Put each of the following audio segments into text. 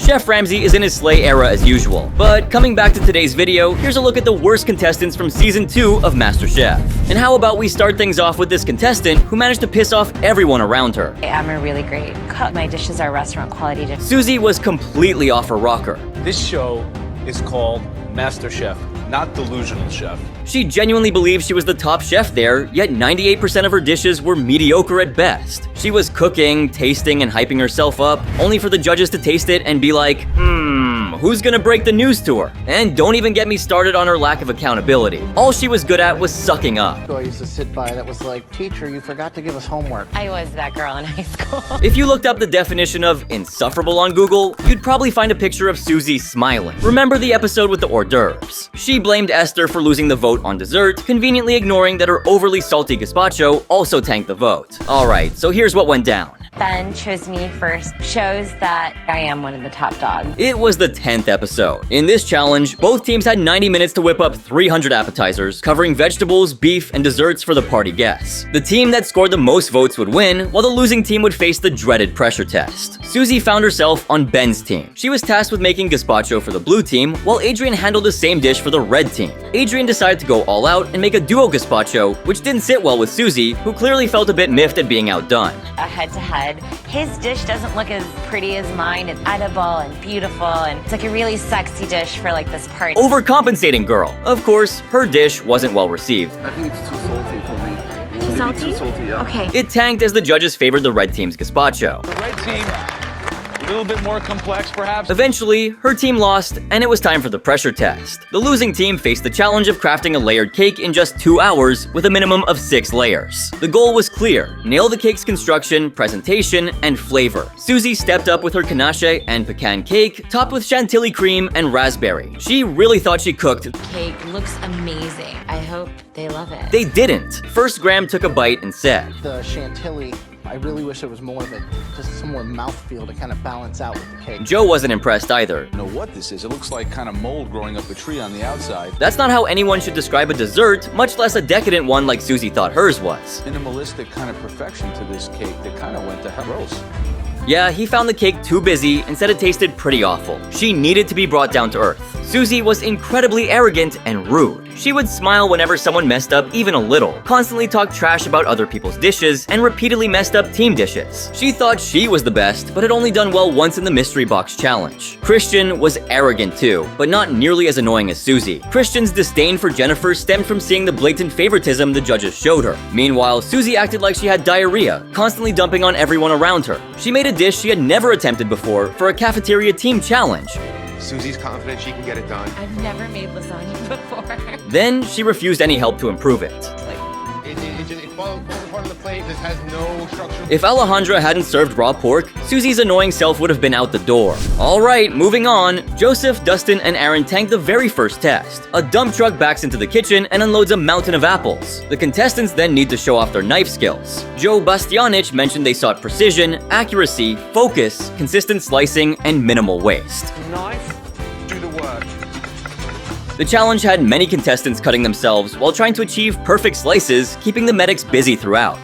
Chef Ramsay is in his slay era as usual. But coming back to today's video, here's a look at the worst contestants from Season 2 of MasterChef. And how about we start things off with this contestant who managed to piss off everyone around her. I'm a really great cook. My dishes are restaurant quality dishes. Susie was completely off her rocker. This show is called MasterChef, not Delusional Chef. She genuinely believed she was the top chef there, yet 98% of her dishes were mediocre at best. She was cooking, tasting, and hyping herself up, only for the judges to taste it and be like, who's gonna break the news to her? And don't even get me started on her lack of accountability. All she was good at was sucking up. I used to sit by that was like, teacher, you forgot to give us homework. I was that girl in high school. If you looked up the definition of insufferable on Google, you'd probably find a picture of Susie smiling. Remember the episode with the hors d'oeuvres? She blamed Esther for losing the vote on dessert, conveniently ignoring that her overly salty gazpacho also tanked the vote. Alright, so here's what went down. Ben chose me first, shows that I am one of the top dogs. It was the 10th episode. In this challenge, both teams had 90 minutes to whip up 300 appetizers, covering vegetables, beef, and desserts for the party guests. The team that scored the most votes would win, while the losing team would face the dreaded pressure test. Susie found herself on Ben's team. She was tasked with making gazpacho for the blue team, while Adrian handled the same dish for the red team. Adrian decided to go all out and make a duo gazpacho, which didn't sit well with Susie, who clearly felt a bit miffed at being outdone. A head-to-head. His dish doesn't look as pretty as mine. It's edible and beautiful, and it's like a really sexy dish for like this party. Overcompensating girl. Of course, her dish wasn't well received. I think it's too salty for me. Too salty? Too salty, yeah. Okay. It tanked as the judges favored the red team's gazpacho. The red team, a little bit more complex perhaps. Eventually, her team lost, and it was time for the pressure test. The losing team faced the challenge of crafting a layered cake in just 2 hours with a minimum of 6 layers. The goal was clear: nail the cake's construction, presentation, and flavor. Susie stepped up with her ganache and pecan cake, topped with chantilly cream and raspberry. She really thought she cooked. Cake looks amazing. I hope they love it. They didn't. First Graham took a bite and said, The chantilly, I really wish there was more of it, just some more mouthfeel to kind of balance out with the cake. Joe wasn't impressed either. I don't know what this is. It looks like kind of mold growing up a tree on the outside. That's not how anyone should describe a dessert, much less a decadent one like Susie thought hers was. Minimalistic kind of perfection to this cake that kind of went to hell. Gross. Yeah, he found the cake too busy and said it tasted pretty awful. She needed to be brought down to earth. Susie was incredibly arrogant and rude. She would smile whenever someone messed up even a little, constantly talk trash about other people's dishes, and repeatedly messed up team dishes. She thought she was the best, but had only done well once in the mystery box challenge. Christian was arrogant too, but not nearly as annoying as Susie. Christian's disdain for Jennifer stemmed from seeing the blatant favoritism the judges showed her. Meanwhile, Susie acted like she had diarrhea, constantly dumping on everyone around her. She made a dish she had never attempted before for a cafeteria team challenge. Susie's confident she can get it done. I've never made lasagna before. Then she refused any help to improve it. It falls apart on the plate. This has no structure. If Alejandra hadn't served raw pork, Susie's annoying self would have been out the door. Alright, moving on. Joseph, Dustin, and Aaron tanked the very first test. A dump truck backs into the kitchen and unloads a mountain of apples. The contestants then need to show off their knife skills. Joe Bastianich mentioned they sought precision, accuracy, focus, consistent slicing, and minimal waste. Knife, do the work. The challenge had many contestants cutting themselves while trying to achieve perfect slices, keeping the medics busy throughout.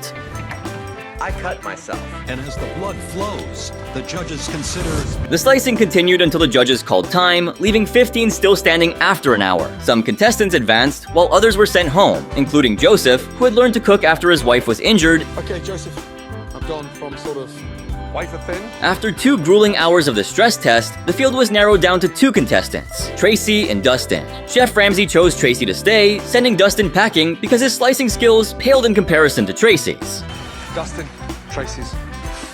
I cut myself. And as the blood flows, the judges consider... The slicing continued until the judges called time, leaving 15 still standing after an hour. Some contestants advanced, while others were sent home, including Joseph, who had learned to cook after his wife was injured. Okay, Joseph, I've gone from sort of wafer thin. After 2 grueling hours of the stress test, the field was narrowed down to 2 contestants, Tracy and Dustin. Chef Ramsay chose Tracy to stay, sending Dustin packing because his slicing skills paled in comparison to Tracy's. Dustin, Tracy's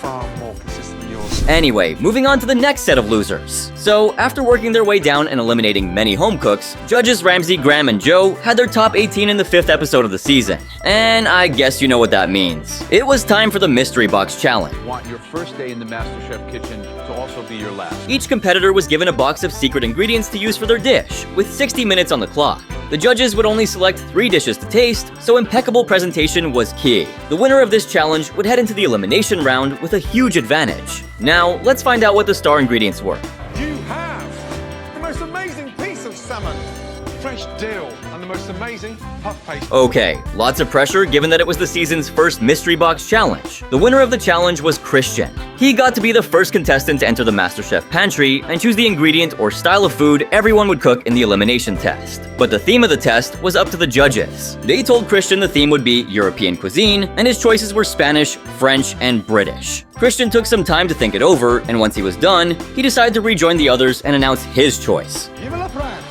far more consistent than yours. Anyway, moving on to the next set of losers. So, after working their way down and eliminating many home cooks, judges Ramsey, Graham, and Joe had their top 18 in the 5th episode of the season. And I guess you know what that means. It was time for the Mystery Box Challenge. Want your first day in the MasterChef kitchen to also be your last. Each competitor was given a box of secret ingredients to use for their dish, with 60 minutes on the clock. The judges would only select 3 dishes to taste, so impeccable presentation was key. The winner of this challenge would head into the elimination round with a huge advantage. Now, let's find out what the star ingredients were. You have the most amazing piece of salmon. fresh dill, and the most amazing puff paste. Okay, lots of pressure given that it was the season's first mystery box challenge. The winner of the challenge was Christian. He got to be the first contestant to enter the MasterChef pantry and choose the ingredient or style of food everyone would cook in the elimination test. But the theme of the test was up to the judges. They told Christian the theme would be European cuisine, and his choices were Spanish, French, and British. Christian took some time to think it over, and once he was done, he decided to rejoin the others and announce his choice. Vive la France!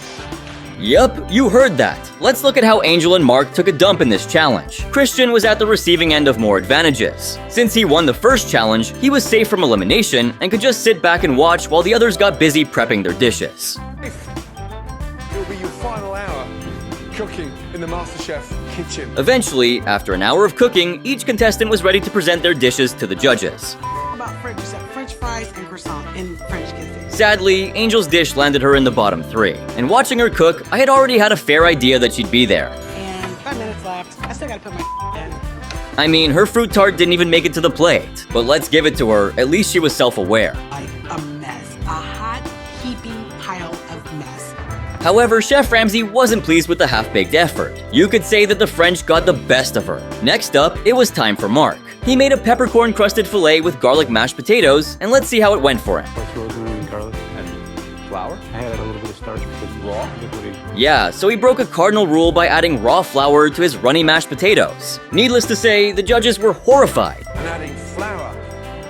Yup, you heard that. Let's look at how Angel and Mark took a dump in this challenge. Christian was at the receiving end of more advantages. Since he won the first challenge, he was safe from elimination and could just sit back and watch while the others got busy prepping their dishes. It'll be your final hour cooking in the MasterChef kitchen. Eventually, after an hour of cooking, each contestant was ready to present their dishes to the judges. How about French? You said French fries and croissant in French kitchen. Sadly, Angel's dish landed her in the bottom 3. And watching her cook, I had already had a fair idea that she'd be there. And 5 minutes left. I still gotta put my in. I mean, her fruit tart didn't even make it to the plate. But let's give it to her, at least she was self-aware. Like a mess. A hot, heaping pile of mess. However, Chef Ramsay wasn't pleased with the half-baked effort. You could say that the French got the best of her. Next up, it was time for Mark. He made a peppercorn-crusted filet with garlic mashed potatoes, and let's see how it went for him. Rosemary and garlic and flour. I added a little bit of starch because raw liquidy. Yeah, so he broke a cardinal rule by adding raw flour to his runny mashed potatoes. Needless to say, the judges were horrified. And adding flour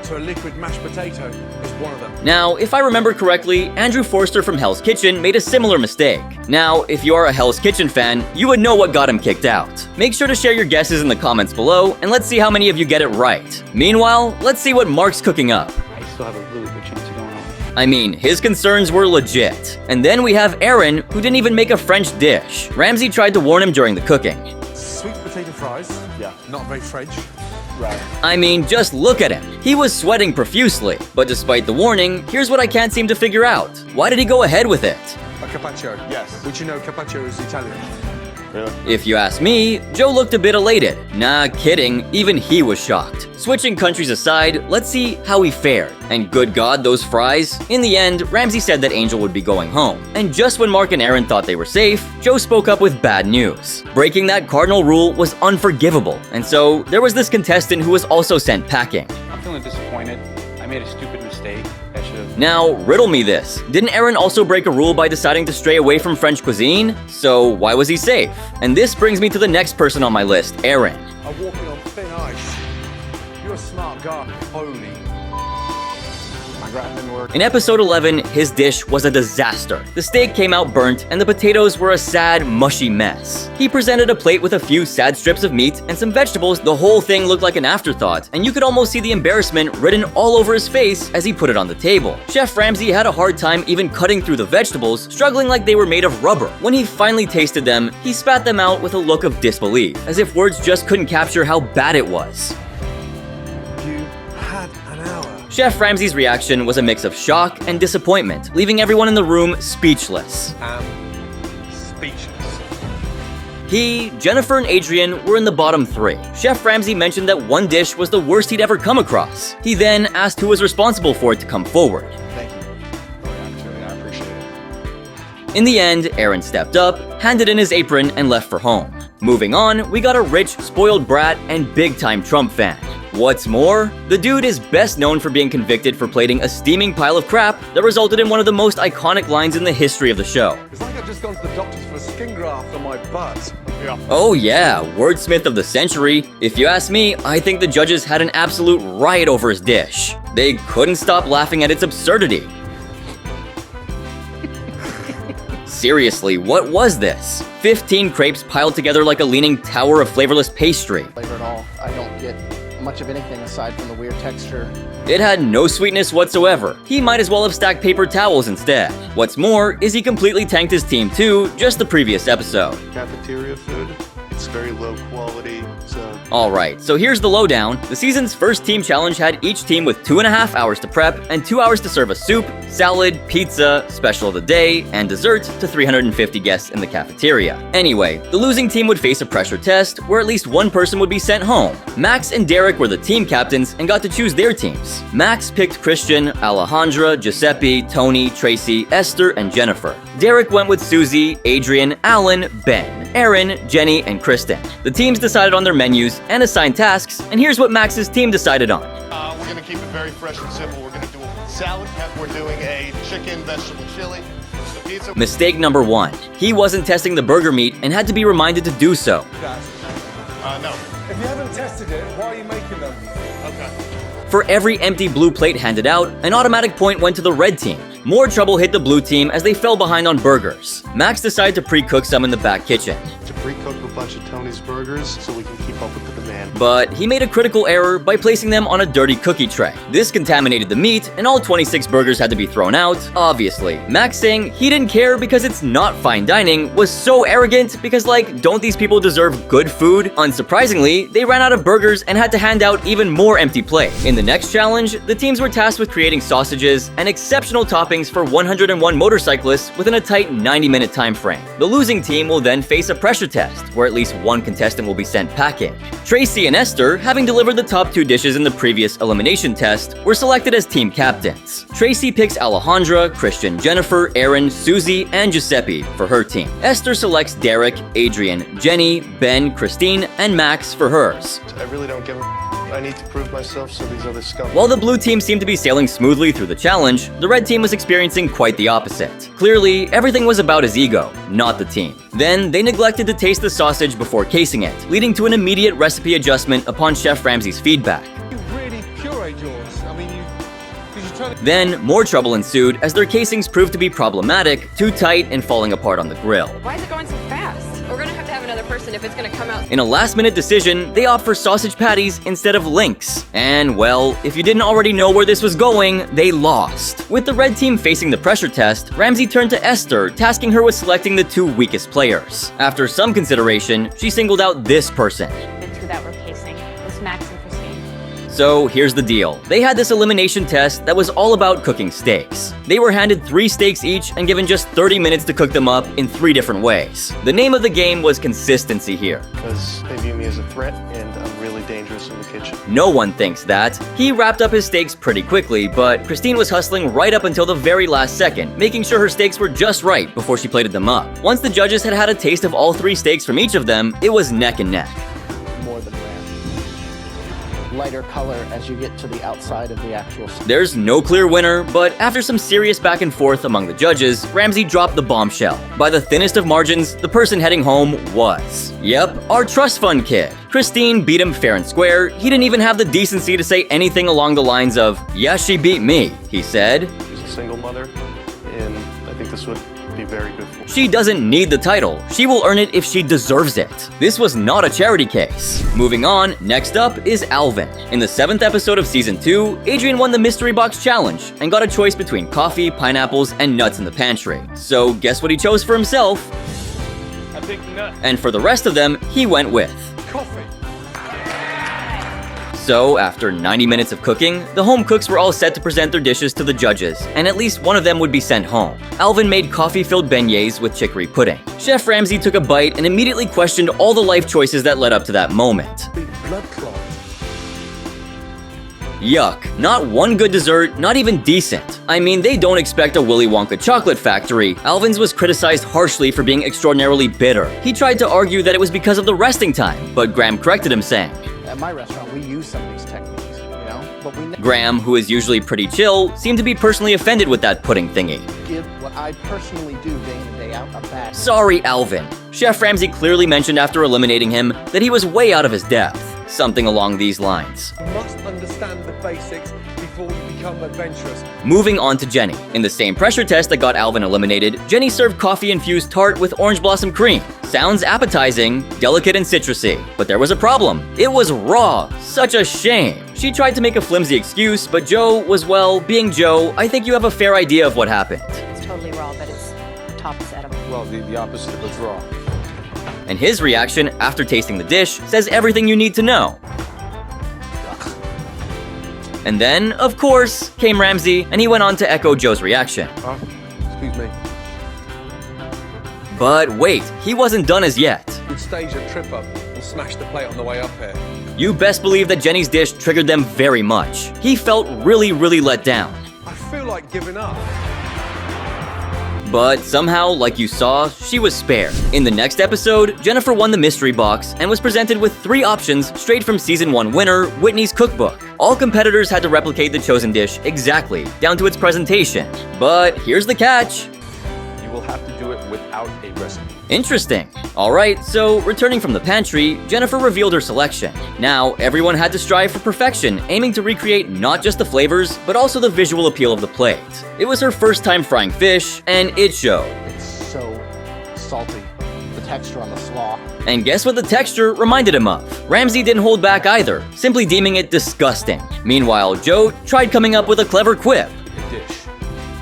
to a liquid mashed potato is one of them. Now, if I remember correctly, Andrew Forster from Hell's Kitchen made a similar mistake. Now, if you are a Hell's Kitchen fan, you would know what got him kicked out. Make sure to share your guesses in the comments below, and let's see how many of you get it right. Meanwhile, let's see what Mark's cooking up. I still have a really good chance of going on. I mean, his concerns were legit. And then we have Aaron, who didn't even make a French dish. Ramsay tried to warn him during the cooking. Sweet potato fries. Yeah. Not very French. Right. I mean, just look at him. He was sweating profusely. But despite the warning, here's what I can't seem to figure out. Why did he go ahead with it? A carpaccio. Yes. Which you know carpaccio is Italian. Really? If you ask me, Joe looked a bit elated. Nah, kidding, even he was shocked. Switching countries aside, let's see how he fared. And good God, those fries. In the end, Ramsay said that Angel would be going home. And just when Mark and Aaron thought they were safe, Joe spoke up with bad news. Breaking that cardinal rule was unforgivable. And so, there was this contestant who was also sent packing. I'm feeling disappointed. I made a stupid mistake. I should have. Now, riddle me this. Didn't Aaron also break a rule by deciding to stray away from French cuisine? So, why was he safe? And this brings me to the next person on my list, Aaron. I'm walking on thin ice. You're a smart guy. Holy. My grind didn't work. In episode 11, his dish was a disaster. The steak came out burnt, and the potatoes were a sad, mushy mess. He presented a plate with a few sad strips of meat and some vegetables. The whole thing looked like an afterthought, and you could almost see the embarrassment written all over his face as he put it on the table. Chef Ramsay had a hard time even cutting through the vegetables, struggling like they were made of rubber. When he finally tasted them, he spat them out with a look of disbelief, as if words just couldn't capture how bad it was. You had an hour. Chef Ramsay's reaction was a mix of shock and disappointment, leaving everyone in the room speechless. Speechless. He, Jennifer, and Adrian were in the bottom 3. Chef Ramsay mentioned that one dish was the worst he'd ever come across. He then asked who was responsible for it to come forward. Thank you for the opportunity. I appreciate it. In the end, Aaron stepped up, handed in his apron, and left for home. Moving on, we got a rich, spoiled brat and big-time Trump fan. What's more, the dude is best known for being convicted for plating a steaming pile of crap that resulted in one of the most iconic lines in the history of the show. It's like I've just gone to the doctors for a skin graft on my butt. Yeah. Oh yeah, wordsmith of the century. If you ask me, I think the judges had an absolute riot over his dish. They couldn't stop laughing at its absurdity. Seriously, what was this? 15 crepes piled together like a leaning tower of flavorless pastry. Flavor at all. I don't get much of anything aside from the weird texture. It had no sweetness whatsoever. He might as well have stacked paper towels instead. What's more is he completely tanked his team too, just the previous episode. Cafeteria food. It's very low quality, so... Alright, so here's the lowdown. The season's first team challenge had each team with 2.5 hours to prep and 2 hours to serve a soup, salad, pizza, special of the day, and dessert to 350 guests in the cafeteria. Anyway, the losing team would face a pressure test where at least one person would be sent home. Max and Derek were the team captains and got to choose their teams. Max picked Christian, Alejandra, Giuseppe, Tony, Tracy, Esther, and Jennifer. Derek went with Susie, Adrian, Alan, Ben, Aaron, Jenny, and Kristen. The teams decided on their menus and assigned tasks, and here's what Max's team decided on. We're going to keep it very fresh and simple. We're going to do a salad. We're doing a chicken vegetable chili. The pizza. Mistake number 1. He wasn't testing the burger meat and had to be reminded to do so. No. If you haven't tested it, why are you making them? Okay. For every empty blue plate handed out, an automatic point went to the red team. More trouble hit the blue team as they fell behind on burgers. Max decided to pre-cook some in the back kitchen. To pre-cook a bunch of Tony's burgers so we can keep up with the demand. But he made a critical error by placing them on a dirty cookie tray. This contaminated the meat, and all 26 burgers had to be thrown out, obviously. Max saying he didn't care because it's not fine dining was so arrogant because, like, don't these people deserve good food? Unsurprisingly, they ran out of burgers and had to hand out even more empty plates. In the next challenge, the teams were tasked with creating sausages and exceptional toppings for 101 motorcyclists within a tight 90-minute time frame. The losing team will then face a pressure test, where at least one contestant will be sent packing. Tracy and Esther, having delivered the top 2 dishes in the previous elimination test, were selected as team captains. Tracy picks Alejandra, Christian, Jennifer, Aaron, Susie, and Giuseppe for her team. Esther selects Derek, Adrian, Jenny, Ben, Christine, and Max for hers. I really don't give a... I need to prove myself so these other scum... While the blue team seemed to be sailing smoothly through the challenge, the red team was experiencing quite the opposite. Clearly, everything was about his ego, not the team. Then, they neglected to taste the sausage before casing it, leading to an immediate recipe adjustment upon Chef Ramsay's feedback. You really pureed yours. I mean, did you try to... Then, more trouble ensued as their casings proved to be problematic, too tight, and falling apart on the grill. Why is it going so fast? We're gonna have to have another person if it's gonna come out. In a last-minute decision, they opt for sausage patties instead of links. And, well, if you didn't already know where this was going, they lost. With the red team facing the pressure test, Ramsay turned to Esther, tasking her with selecting the 2 weakest players. After some consideration, she singled out this person. The 2 that were casing was Max and Christine. So here's the deal. They had this elimination test that was all about cooking steaks. They were handed 3 steaks each and given just 30 minutes to cook them up in 3 different ways. The name of the game was consistency here. Because they view me as a threat, and I'm really dangerous in the kitchen. No one thinks that. He wrapped up his steaks pretty quickly, but Christine was hustling right up until the very last second, making sure her steaks were just right before she plated them up. Once the judges had had a taste of all 3 steaks from each of them, it was neck and neck. More than rare. Lighter color as you get to the outside of the actual... There's no clear winner, but after some serious back and forth among the judges, Ramsay dropped the bombshell. By the thinnest of margins, the person heading home was... Yep, our trust fund kid. Christine beat him fair and square. He didn't even have the decency to say anything along the lines of, "Yeah, she beat me," he said. She's a single mother, and I think this would be very good for her. She doesn't need the title. She will earn it if she deserves it. This was not a charity case. Moving on, next up is Alvin. In the 7th episode of Season 2, Adrian won the Mystery Box Challenge and got a choice between coffee, pineapples, and nuts in the pantry. So guess what he chose for himself? I think nut. And for the rest of them, he went with Coffee. So, after 90 minutes of cooking, the home cooks were all set to present their dishes to the judges, and at least one of them would be sent home. Alvin made coffee-filled beignets with chicory pudding. Chef Ramsay took a bite and immediately questioned all the life choices that led up to that moment. Blood clot. Yuck. Not one good dessert, not even decent. I mean, they don't expect a Willy Wonka chocolate factory. Alvin's was criticized harshly for being extraordinarily bitter. He tried to argue that it was because of the resting time, but Graham corrected him saying, At my restaurant, we use some of these techniques, you know? But we Graham, who is usually pretty chill, seemed to be personally offended with that pudding thingy. give what I personally do day in and day out a bad... Sorry, Alvin. Chef Ramsay clearly mentioned after eliminating him that he was way out of his depth. Something along these lines. You must understand the basics before you become adventurous. Moving on to Jenny. In the same pressure test that got Alvin eliminated, Jenny served coffee-infused tart with orange blossom cream. Sounds appetizing, delicate and citrusy. But there was a problem. It was raw. Such a shame. She tried to make a flimsy excuse, but Joe was, well, being Joe, I think you have a fair idea of what happened. It's totally raw, but it's tops edible. Well, the opposite of what's raw. and his reaction after tasting the dish says everything you need to know. And then, of course, came Ramsey, and he went on to echo Joe's reaction. Excuse me. But wait, he wasn't done as yet. You'd stage a trip up and smash the plate on the way up here. You best believe that Jenny's dish triggered them very much. He felt really let down. I feel like giving up. But somehow, like you saw, she was spared. In the next episode, Jennifer won the mystery box and was presented with 3 options straight from Season 1 winner, Whitney's cookbook. All competitors had to replicate the chosen dish exactly, down to its presentation. But here's the catch. You will have to do it without a recipe. Interesting. Alright, so returning from the pantry, Jennifer revealed her selection. Now, everyone had to strive for perfection, aiming to recreate not just the flavors, but also the visual appeal of the plate. It was her first time frying fish, and it showed. It's so salty. The texture on the slaw. And guess what the texture reminded him of? Ramsey didn't hold back either, simply deeming it disgusting. Meanwhile, Joe tried coming up with a clever quip. A dish.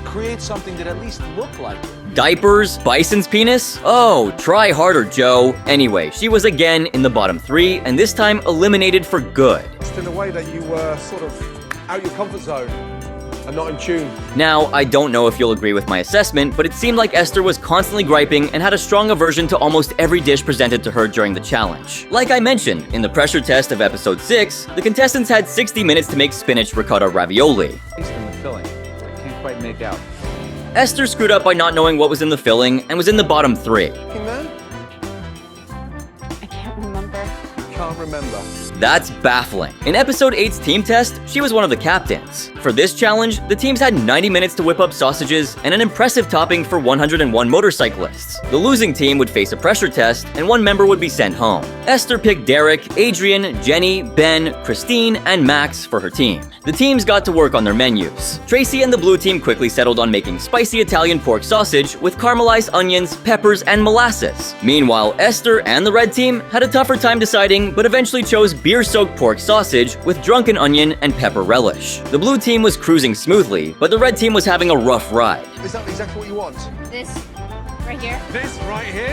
Create something that at least looked like it. Diapers? Bison's penis? Oh, try harder, Joe. Anyway, she was again in the bottom 3, and this time eliminated for good. Just in a way that you were sort of out your comfort zone and not in tune. Now, I don't know if you'll agree with my assessment, but it seemed like Esther was constantly griping and had a strong aversion to almost every dish presented to her during the challenge. Like I mentioned, in the pressure test of episode 6, the contestants had 60 minutes to make spinach ricotta ravioli. Taste in the filling, but I can't quite make out. Esther screwed up by not knowing what was in the filling and was in the bottom 3. I can't remember. Can't remember. That's baffling. In episode 8's team test, she was one of the captains. For this challenge, the teams had 90 minutes to whip up sausages and an impressive topping for 101 motorcyclists. The losing team would face a pressure test, and one member would be sent home. Esther picked Derek, Adrian, Jenny, Ben, Christine, and Max for her team. The teams got to work on their menus. Tracy and the blue team quickly settled on making spicy Italian pork sausage with caramelized onions, peppers, and molasses. Meanwhile, Esther and the red team had a tougher time deciding, but eventually chose beer-soaked pork sausage with drunken onion and pepper relish. The blue team was cruising smoothly, but the red team was having a rough ride. Is that exactly what you want? This right here. This right here?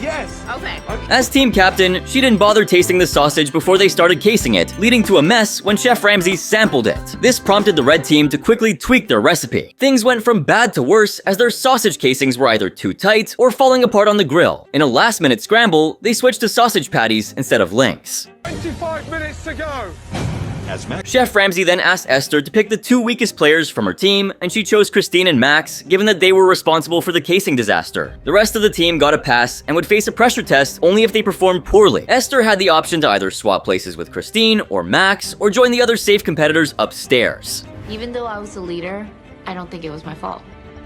Yes. Okay. As team captain, she didn't bother tasting the sausage before they started casing it, leading to a mess when Chef Ramsay sampled it. This prompted the red team to quickly tweak their recipe. Things went from bad to worse as their sausage casings were either too tight or falling apart on the grill. In a last-minute scramble, they switched to sausage patties instead of links. 25 minutes to go. Chef Ramsay then asked Esther to pick the 2 weakest players from her team, and she chose Christine and Max, given that they were responsible for the casing disaster. The rest of the team got a pass and would face a pressure test only if they performed poorly. Esther had the option to either swap places with Christine or Max, or join the other safe competitors upstairs. Even though I was the leader, I don't think it was my fault.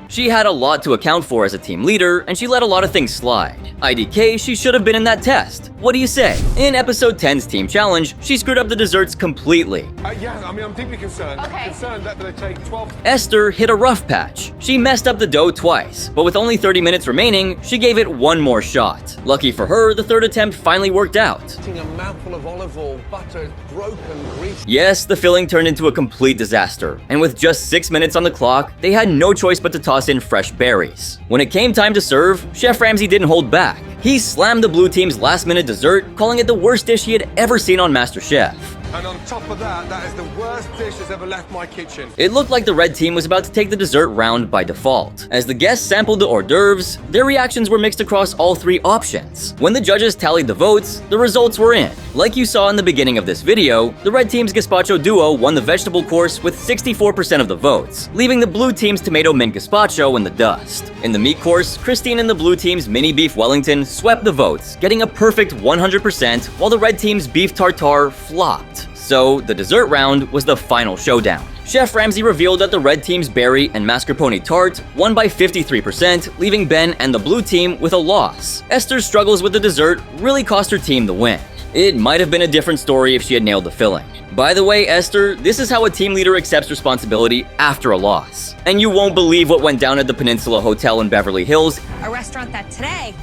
She had a lot to account for as a team leader, and she let a lot of things slide. IDK, she should have been in that test. What do you say? In episode 10's team challenge, she screwed up the desserts completely. Yeah, I mean, I'm deeply concerned. Okay. I'm concerned that they take 12... Esther hit a rough patch. She messed up the dough twice, but with only 30 minutes remaining, she gave it one more shot. Lucky for her, the third attempt finally worked out. A mouthful of olive oil, butter, broken grease. Yes, the filling turned into a complete disaster, and with just 6 minutes on the clock, they had no choice but to toss in fresh berries. When it came time to serve, Chef Ramsay didn't hold back. He slammed the blue team's last-minute dessert, calling it the worst dish he had ever seen on MasterChef. And on top of that, that is the worst dish that's ever left my kitchen. It looked like the red team was about to take the dessert round by default. As the guests sampled the hors d'oeuvres, their reactions were mixed across all 3 options. When the judges tallied the votes, the results were in. Like you saw in the beginning of this video, the red team's gazpacho duo won the vegetable course with 64% of the votes, leaving the blue team's tomato mint gazpacho in the dust. In the meat course, Christine and the blue team's mini beef Wellington swept the votes, getting a perfect 100%, while the red team's beef tartare flopped. So, the dessert round was the final showdown. Chef Ramsay revealed that the red team's berry and mascarpone tart won by 53%, leaving Ben and the blue team with a loss. Esther's struggles with the dessert really cost her team the win. It might have been a different story if she had nailed the filling. By the way, Esther, this is how a team leader accepts responsibility after a loss. And you won't believe what went down at the Peninsula Hotel in Beverly Hills. A restaurant that today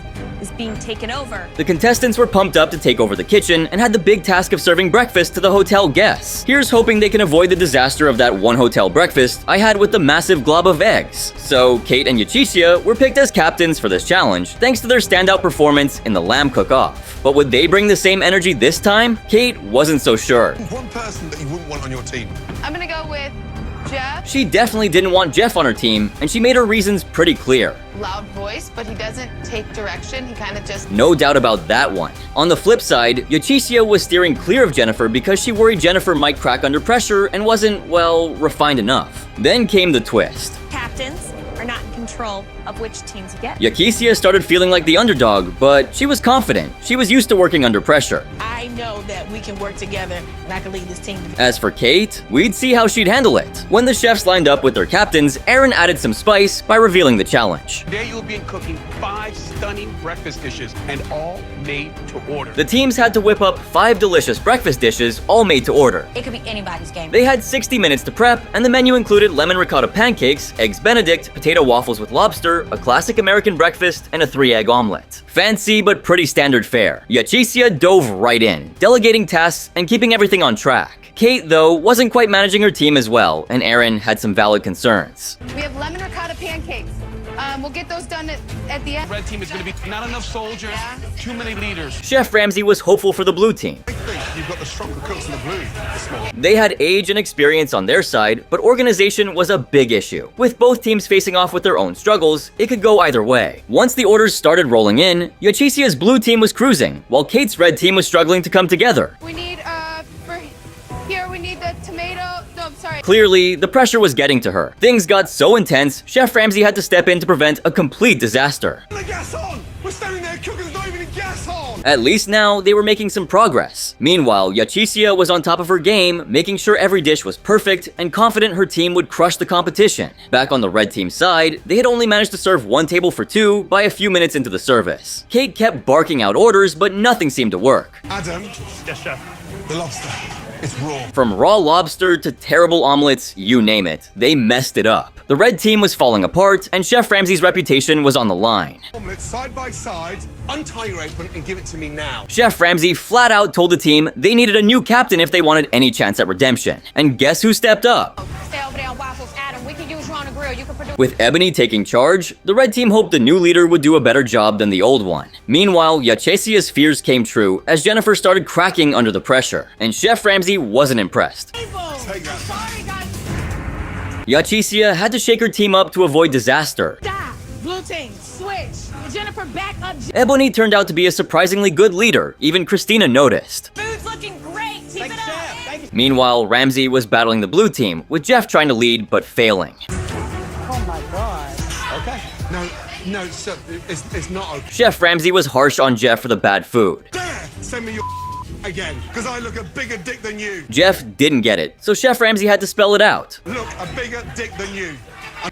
is being taken over. The contestants were pumped up to take over the kitchen and had the big task of serving breakfast to the hotel guests. Here's hoping they can avoid the disaster of that one hotel breakfast I had with the massive glob of eggs. So Kate and Yachicia were picked as captains for this challenge thanks to their standout performance in the lamb cook-off. But would they bring the same energy this time? Kate wasn't so sure. One person that you wouldn't want on your team. I'm gonna go with Jeff. She definitely didn't want Jeff on her team, and she made her reasons pretty clear. Loud voice, but he doesn't take direction. He kind of just... No doubt about that one. On the flip side, Yachicia was steering clear of Jennifer because she worried Jennifer might crack under pressure and wasn't, well, refined enough. Then came the twist. Captains are not in control of which teams you get. Yachicia started feeling like the underdog, but she was confident. She was used to working under pressure. I know that we can work together and I can lead this team. As for Kate, we'd see how she'd handle it. When the chefs lined up with their captains, Aaron added some spice by revealing the challenge. Today you'll be cooking 5 stunning breakfast dishes and all made to order. The teams had to whip up 5 delicious breakfast dishes, all made to order. It could be anybody's game. They had 60 minutes to prep, and the menu included lemon ricotta pancakes, eggs benedict, potato waffles with lobster, a classic American breakfast, and a 3-egg omelet. Fancy but pretty standard fare. Yachicia dove right in, delegating tasks and keeping everything on track. Kate, though, wasn't quite managing her team as well, and Aaron had some valid concerns. We have lemon ricotta pancakes. We'll get those done at the end. Red team is going to be not enough soldiers, too many leaders. Chef Ramsey was hopeful for the blue team. I think you've got the stronger cooks in the blue this morning. They had age and experience on their side, but organization was a big issue. With both teams facing off with their own struggles, it could go either way. Once the orders started rolling in, Yachicia's blue team was cruising, while Kate's red team was struggling to come together. We need, we need the tomato. No, I'm sorry. Clearly, the pressure was getting to her. Things got so intense, Chef Ramsey had to step in to prevent a complete disaster. The gas on! We're standing there cooking, there's not even a gas on! At least now, they were making some progress. Meanwhile, Yachicia was on top of her game, making sure every dish was perfect and confident her team would crush the competition. Back on the red team side, they had only managed to serve 1 table for 2 by a few minutes into the service. Kate kept barking out orders, but nothing seemed to work. Adam. Yes, chef. The lobster. It's raw. From raw lobster to terrible omelets, you name it, they messed it up. The red team was falling apart, and Chef Ramsey's reputation was on the line. Omelets side by side, untie your apron and give it to me now. Chef Ramsey flat out told the team they needed a new captain if they wanted any chance at redemption. And guess who stepped up? Stay over there on waffles, Adam. We can use you on the grill. You can produce. With Ebony taking charge, the red team hoped the new leader would do a better job than the old one. Meanwhile, Yachicia's fears came true as Jennifer started cracking under the pressure, and Chef Ramsey wasn't impressed. Take that. Sorry, guys. Yachicia had to shake her team up to avoid disaster. Stop! Blue team, switch! Jennifer, back up! Ebony turned out to be a surprisingly good leader, even Christina noticed. Food's looking great! Keep it up! Meanwhile, Ramsey was battling the blue team, with Jeff trying to lead but failing. Oh my god. Okay. No, sir, it's not okay. Chef Ramsey was harsh on Jeff for the bad food. Dare send me your again, because I look a bigger dick than you. Jeff didn't get it, so Chef Ramsey had to spell it out. Look, a bigger dick than you.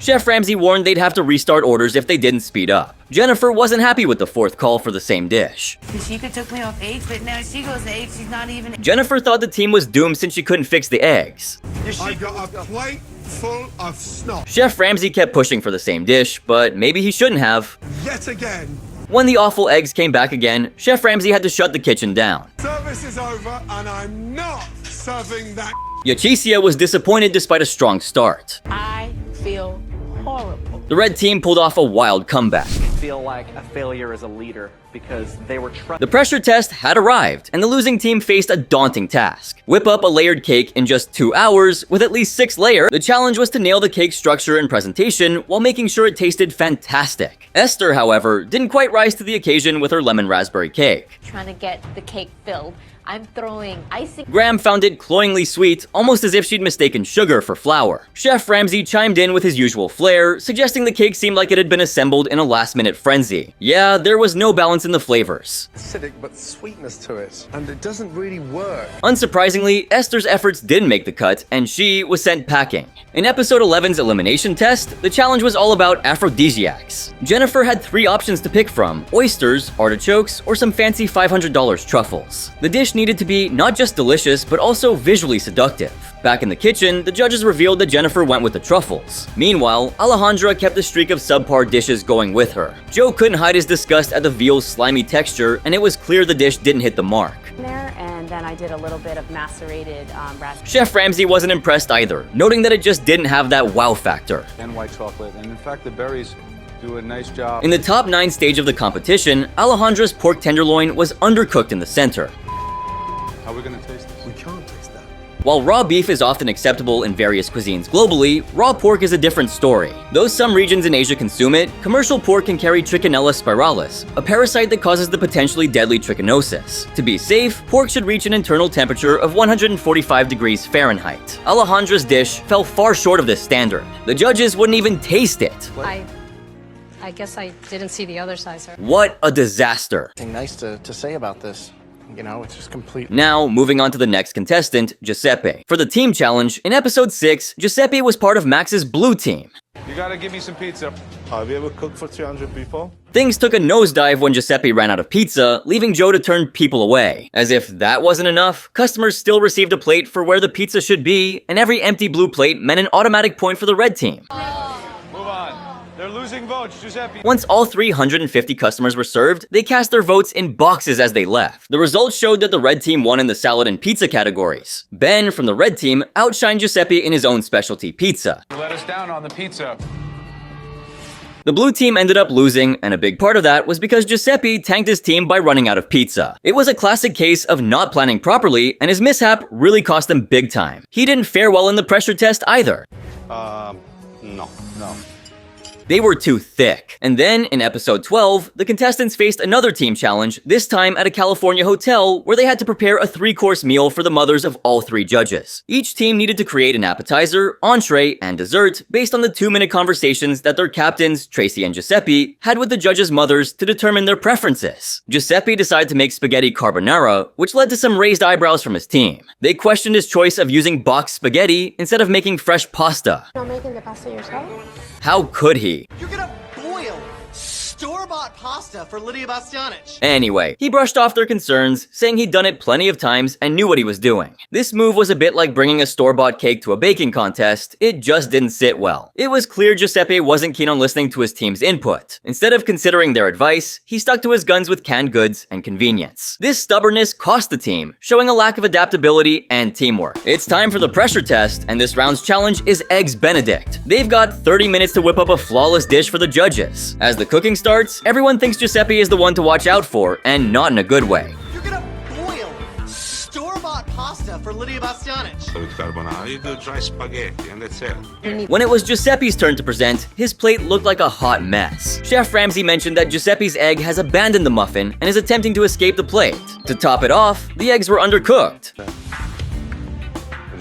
Chef Ramsey warned they'd have to restart orders if they didn't speed up. Jennifer wasn't happy with the 4th call for the same dish. She could took me off 8, but now she goes to 8. She's not even. Jennifer thought the team was doomed since she couldn't fix the eggs. I got a plate full of snot. Chef Ramsey kept pushing for the same dish, but maybe he shouldn't have. Yet again. When the awful eggs came back again, Chef Ramsey had to shut the kitchen down. Service is over and I'm not serving that. Yachicia was disappointed despite a strong start. I feel horrible. The red team pulled off a wild comeback. I feel like a failure as a leader because they were The pressure test had arrived, and the losing team faced a daunting task. Whip up a layered cake in just 2 hours with at least 6 layers. The challenge was to nail the cake's structure and presentation while making sure it tasted fantastic. Esther, however, didn't quite rise to the occasion with her lemon raspberry cake. Trying to get the cake filled, I'm throwing icing. Graham found it cloyingly sweet, almost as if she'd mistaken sugar for flour. Chef Ramsey chimed in with his usual flair, suggesting the cake seemed like it had been assembled in a last-minute frenzy. Yeah, there was no balance in the flavors. Acidic but sweetness to it, and it doesn't really work. Unsurprisingly, Esther's efforts didn't make the cut, and she was sent packing. In episode 11's elimination test, the challenge was all about aphrodisiacs. Jennifer had 3 options to pick from: oysters, artichokes, or some fancy $500 truffles. The dish needed to be not just delicious, but also visually seductive. Back in the kitchen, the judges revealed that Jennifer went with the truffles. Meanwhile, Alejandra kept the streak of subpar dishes going with her. Joe couldn't hide his disgust at the veal's slimy texture, and it was clear the dish didn't hit the mark. And then I did a little bit of macerated raspberry. Chef Ramsay wasn't impressed either, noting that it just didn't have that wow factor. And white chocolate. And in fact, the berries do a nice job. In the top 9 stage of the competition, Alejandra's pork tenderloin was undercooked in the center. How are we going to taste this? We can't taste that. While raw beef is often acceptable in various cuisines globally, raw pork is a different story. Though some regions in Asia consume it, commercial pork can carry Trichinella spiralis, a parasite that causes the potentially deadly trichinosis. To be safe, pork should reach an internal temperature of 145 degrees Fahrenheit. Alejandra's dish fell far short of this standard. The judges wouldn't even taste it. I guess I didn't see the other side, sir. What a disaster. Nothing nice to say about this. You know, it's just complete. Now, moving on to the next contestant, Giuseppe. For the team challenge, in episode 6, Giuseppe was part of Max's blue team. You gotta give me some pizza. Have you ever cooked for 300 people? Things took a nosedive when Giuseppe ran out of pizza, leaving Joe to turn people away. As if that wasn't enough, customers still received a plate for where the pizza should be, and every empty blue plate meant an automatic point for the red team. Move on. They're losing votes, Giuseppe. Once all 350 customers were served, they cast their votes in boxes as they left. The results showed that the red team won in the salad and pizza categories. Ben, from the red team, outshined Giuseppe in his own specialty pizza. You let us down on the pizza. The blue team ended up losing, and a big part of that was because Giuseppe tanked his team by running out of pizza. It was a classic case of not planning properly, and his mishap really cost him big time. He didn't fare well in the pressure test either. No. They were too thick. And then, in episode 12, the contestants faced another team challenge, this time at a California hotel where they had to prepare a 3-course meal for the mothers of all 3 judges. Each team needed to create an appetizer, entree, and dessert based on the 2-minute conversations that their captains, Tracy and Giuseppe, had with the judges' mothers to determine their preferences. Giuseppe decided to make spaghetti carbonara, which led to some raised eyebrows from his team. They questioned his choice of using boxed spaghetti instead of making fresh pasta. Not making the pasta yourself? How could he? You're gonna boil store-bought pasta for Lydia Bastianich. Anyway, he brushed off their concerns, saying he'd done it plenty of times and knew what he was doing. This move was a bit like bringing a store-bought cake to a baking contest, it just didn't sit well. It was clear Giuseppe wasn't keen on listening to his team's input. Instead of considering their advice, he stuck to his guns with canned goods and convenience. This stubbornness cost the team, showing a lack of adaptability and teamwork. It's time for the pressure test, and this round's challenge is Eggs Benedict. They've got 30 minutes to whip up a flawless dish for the judges. As the cooking starts, everyone thinks Giuseppe is the one to watch out for, and not in a good way. You're gonna boil store-bought pasta for Lydia Bastianich. With carbonara, you do dry spaghetti, and that's it. When it was Giuseppe's turn to present, his plate looked like a hot mess. Chef Ramsay mentioned that Giuseppe's egg has abandoned the muffin and is attempting to escape the plate. To top it off, the eggs were undercooked.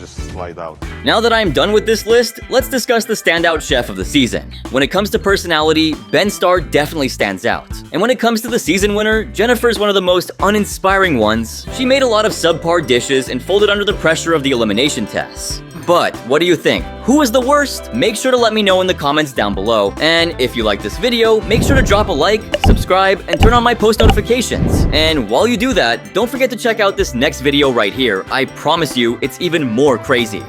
Slide out. Now that I'm done with this list, let's discuss the standout chef of the season. When it comes to personality, Ben Starr definitely stands out. And when it comes to the season winner, Jennifer's one of the most uninspiring ones. She made a lot of subpar dishes and folded under the pressure of the elimination tests. But what do you think? Who is the worst? Make sure to let me know in the comments down below. And if you like this video, make sure to drop a like, subscribe, and turn on my post notifications. And while you do that, don't forget to check out this next video right here. I promise you, it's even more crazy.